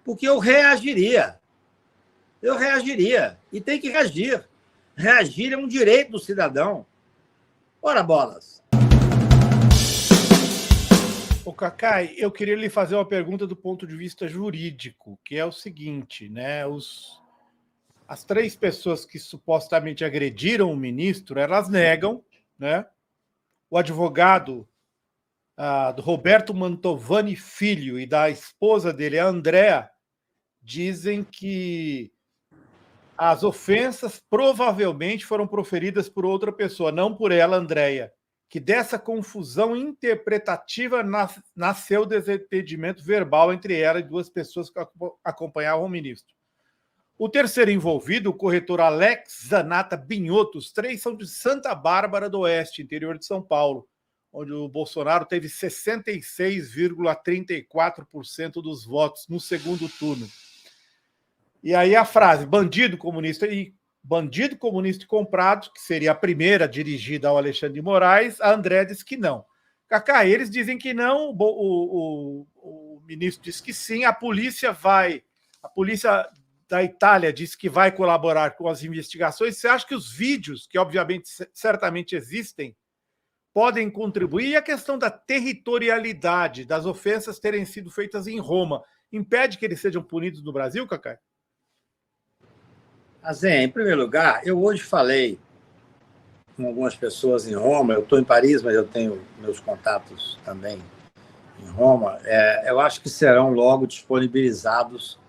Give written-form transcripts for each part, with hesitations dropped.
porque eu reagiria. Eu reagiria. E tem que reagir. Reagir é um direito do cidadão. Ora, bolas. Ô, Cacai, eu queria lhe fazer uma pergunta do ponto de vista jurídico, que é o seguinte, né? As 3 pessoas que supostamente agrediram o ministro, elas negam, né? O advogado do Roberto Mantovani Filho e da esposa dele, a Andréa, dizem que as ofensas provavelmente foram proferidas por outra pessoa, não por ela, Andréa, que dessa confusão interpretativa nasceu o desentendimento verbal entre ela e 2 pessoas que acompanhavam o ministro. O terceiro envolvido, o corretor Alex Zanata Binhoto, os 3 são de Santa Bárbara do Oeste, interior de São Paulo, onde o Bolsonaro teve 66,34% dos votos no segundo turno. E aí a frase bandido comunista e comprado, que seria a primeira dirigida ao Alexandre de Moraes, a André disse que não. Cacá, eles dizem que não, o ministro disse que sim, a polícia da Itália disse que vai colaborar com as investigações. Você acha que os vídeos, que obviamente certamente existem, podem contribuir? E a questão da territorialidade das ofensas terem sido feitas em Roma impede que eles sejam punidos no Brasil, Cacá? Azem, em primeiro lugar, eu hoje falei com algumas pessoas em Roma. Eu estou em Paris, mas eu tenho meus contatos também em Roma. Eu acho que serão logo disponibilizados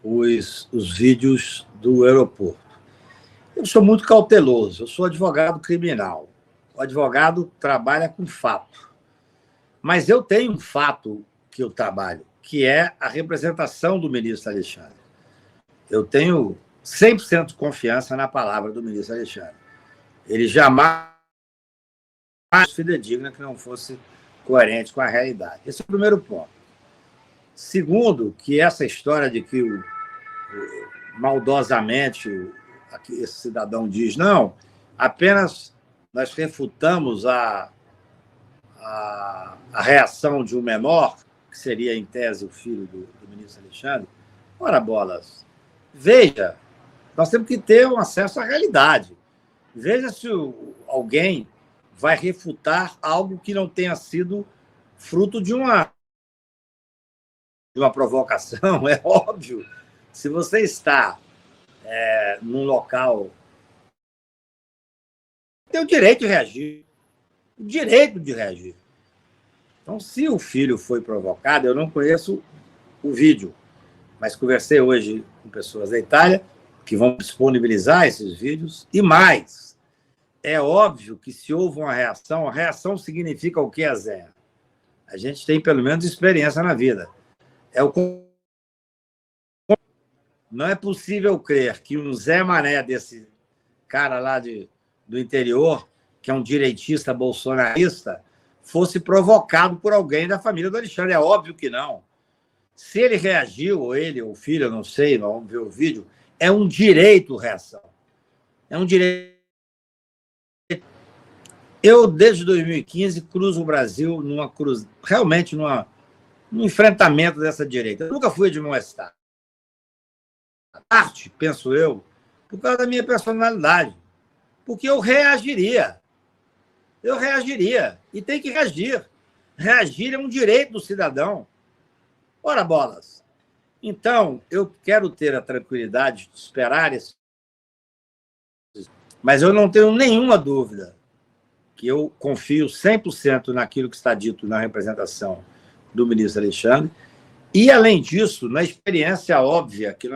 os vídeos do aeroporto. Eu sou muito cauteloso, eu sou advogado criminal. O advogado trabalha com fato. Mas eu tenho um fato que eu trabalho, que é a representação do ministro Alexandre. Eu tenho 100% de confiança na palavra do ministro Alexandre. Ele jamais fidedigna que não fosse coerente com a realidade. Esse é o primeiro ponto. Segundo, que essa história de que maldosamente esse cidadão diz, não, apenas nós refutamos a reação de um menor, que seria, em tese, o filho do ministro Alexandre. Ora, bolas, veja, nós temos que ter um acesso à realidade. Veja se alguém vai refutar algo que não tenha sido fruto de uma provocação. É óbvio. Se você está num local, tem o direito de reagir. O direito de reagir. Então, se o filho foi provocado, eu não conheço o vídeo, mas conversei hoje com pessoas da Itália que vão disponibilizar esses vídeos. E mais, é óbvio que se houve uma reação, a reação significa o que, Zé? A gente tem, pelo menos, experiência na vida. Não é possível crer que um Zé Mané, desse cara lá do interior, que é um direitista bolsonarista, fosse provocado por alguém da família do Alexandre. É óbvio que não. Se ele reagiu, ou ele, ou o filho, eu não sei, vamos ver o vídeo, é um direito reação. É um direito. Eu, desde 2015, cruzo o Brasil realmente num enfrentamento dessa direita. Eu nunca fui de admoestar. Arte, penso eu, por causa da minha personalidade. Porque eu reagiria. Eu reagiria. E tem que reagir. Reagir é um direito do cidadão. Ora, bolas. Então, eu quero ter a tranquilidade de esperar isso. Mas eu não tenho nenhuma dúvida que eu confio 100% naquilo que está dito na representação do ministro Alexandre. E, além disso, na experiência óbvia que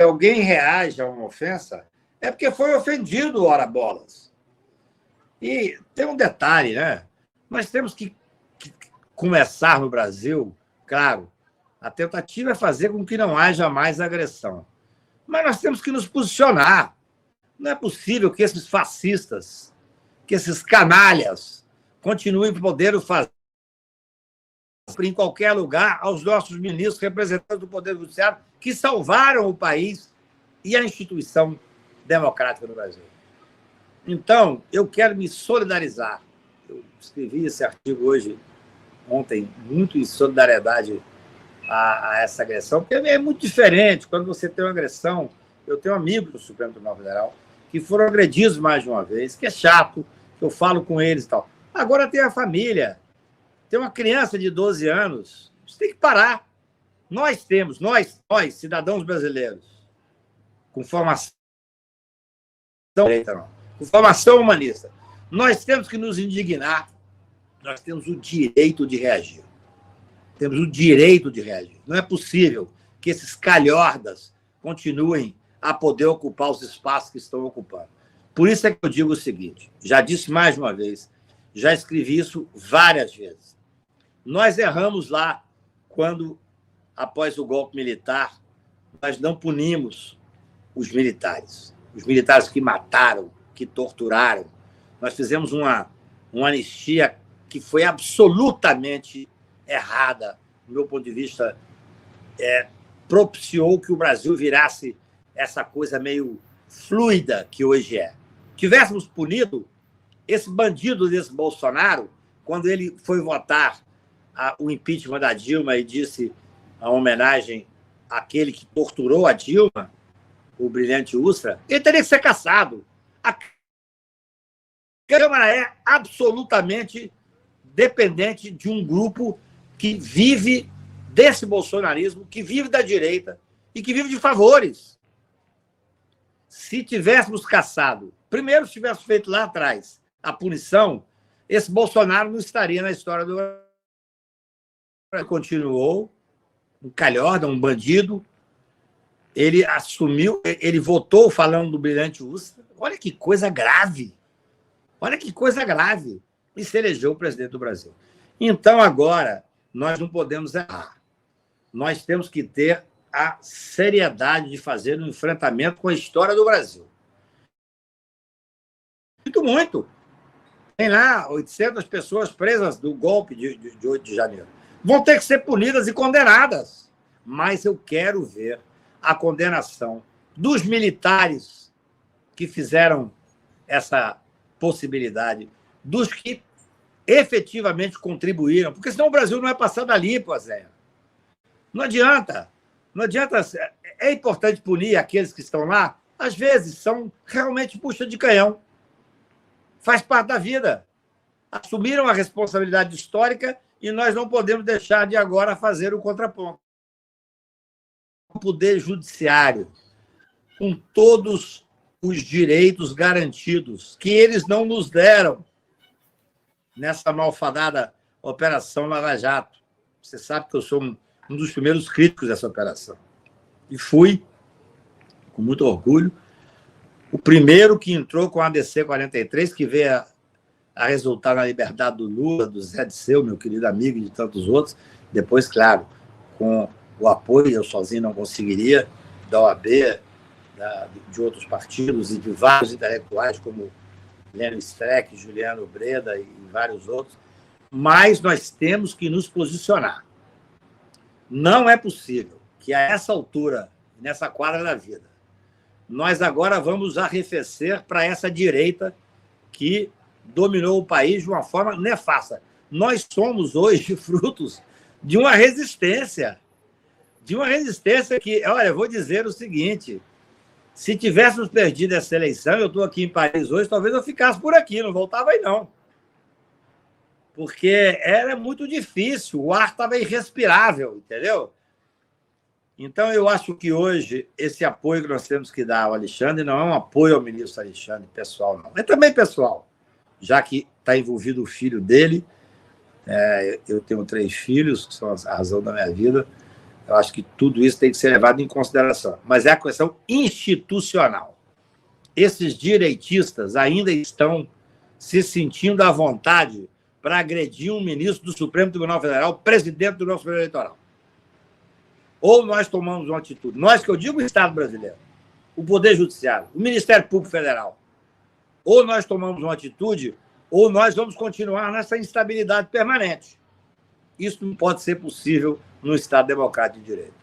alguém reage a uma ofensa, é porque foi ofendido, ora bolas. E tem um detalhe, né? Nós temos que começar no Brasil, claro, a tentativa é fazer com que não haja mais agressão. Mas nós temos que nos posicionar. Não é possível que esses fascistas, que esses canalhas, continuem podendo fazer em qualquer lugar aos nossos ministros, representantes do Poder Judiciário, que salvaram o país e a instituição democrática no Brasil. Então, eu quero me solidarizar. Eu escrevi esse artigo ontem, muito em solidariedade a essa agressão, porque é muito diferente quando você tem uma agressão. Eu tenho amigos do Supremo Tribunal Federal que foram agredidos mais de uma vez, que é chato, que eu falo com eles e tal. Agora tem a família, tem uma criança de 12 anos, isso tem que parar. Nós temos, nós cidadãos brasileiros, com formação humanista, nós temos que nos indignar, nós temos o direito de reagir. Temos o direito de reagir. Não é possível que esses calhordas continuem a poder ocupar os espaços que estão ocupando. Por isso é que eu digo o seguinte, já disse mais de uma vez, já escrevi isso várias vezes. Nós erramos lá quando, após o golpe militar, nós não punimos os militares que mataram, que torturaram. Nós fizemos uma anistia que foi absolutamente errada, do meu ponto de vista, propiciou que o Brasil virasse essa coisa meio fluida que hoje é. Tivéssemos punido esse bandido desse Bolsonaro, quando ele foi votar o impeachment da Dilma e disse a homenagem àquele que torturou a Dilma, o brilhante Ustra, ele teria que ser cassado. A Câmara é absolutamente dependente de um grupo que vive desse bolsonarismo, que vive da direita e que vive de favores. Se tivéssemos cassado, primeiro, se tivéssemos feito lá atrás a punição, esse Bolsonaro não estaria na história do Brasil. Continuou um calhorda, um bandido. Ele assumiu, ele votou falando do brilhante Ustra. Olha que coisa grave. Olha que coisa grave. E se elegeu o presidente do Brasil. Então, agora, nós não podemos errar. Nós temos que ter a seriedade de fazer um enfrentamento com a história do Brasil. Muito. Tem lá 800 pessoas presas do golpe de 8 de janeiro. Vão ter que ser punidas e condenadas. Mas eu quero ver a condenação dos militares que fizeram essa possibilidade, dos que efetivamente contribuíram, porque senão o Brasil não é passado a limpo, Zé. Não adianta. Não adianta. É importante punir aqueles que estão lá, às vezes são realmente puxa de canhão. Faz parte da vida. Assumiram a responsabilidade histórica e nós não podemos deixar de agora fazer o contraponto. O poder judiciário, com todos os direitos garantidos, que eles não nos deram nessa malfadada Operação Lava Jato. Você sabe que eu sou um dos primeiros críticos dessa operação. E fui, com muito orgulho, o primeiro que entrou com a ADC 43, que veio a resultar na liberdade do Lula, do Zé Disseu, meu querido amigo, e de tantos outros. Depois, claro, com o apoio, eu sozinho não conseguiria, da OAB, de outros partidos e de vários intelectuais, como Lênio Streck, Juliano Breda e vários outros. Mas nós temos que nos posicionar. Não é possível que, a essa altura, nessa quadra da vida, nós agora vamos arrefecer para essa direita que dominou o país de uma forma nefasta. Nós somos hoje frutos de uma resistência que, olha, eu vou dizer o seguinte, se tivéssemos perdido essa eleição, eu estou aqui em Paris hoje, talvez eu ficasse por aqui, não voltava aí não. Porque era muito difícil, o ar estava irrespirável, entendeu? Então, eu acho que hoje esse apoio que nós temos que dar ao Alexandre não é um apoio ao ministro Alexandre pessoal, não. É também pessoal, já que está envolvido o filho dele. Eu tenho 3 filhos, que são a razão da minha vida. Eu acho que tudo isso tem que ser levado em consideração. Mas é a questão institucional. Esses direitistas ainda estão se sentindo à vontade para agredir um ministro do Supremo Tribunal Federal, presidente do nosso Supremo Eleitoral. Ou nós tomamos uma atitude, nós que eu digo o Estado brasileiro, o Poder Judiciário, o Ministério Público Federal, ou nós tomamos uma atitude, ou nós vamos continuar nessa instabilidade permanente. Isso não pode ser possível no Estado democrático de direito.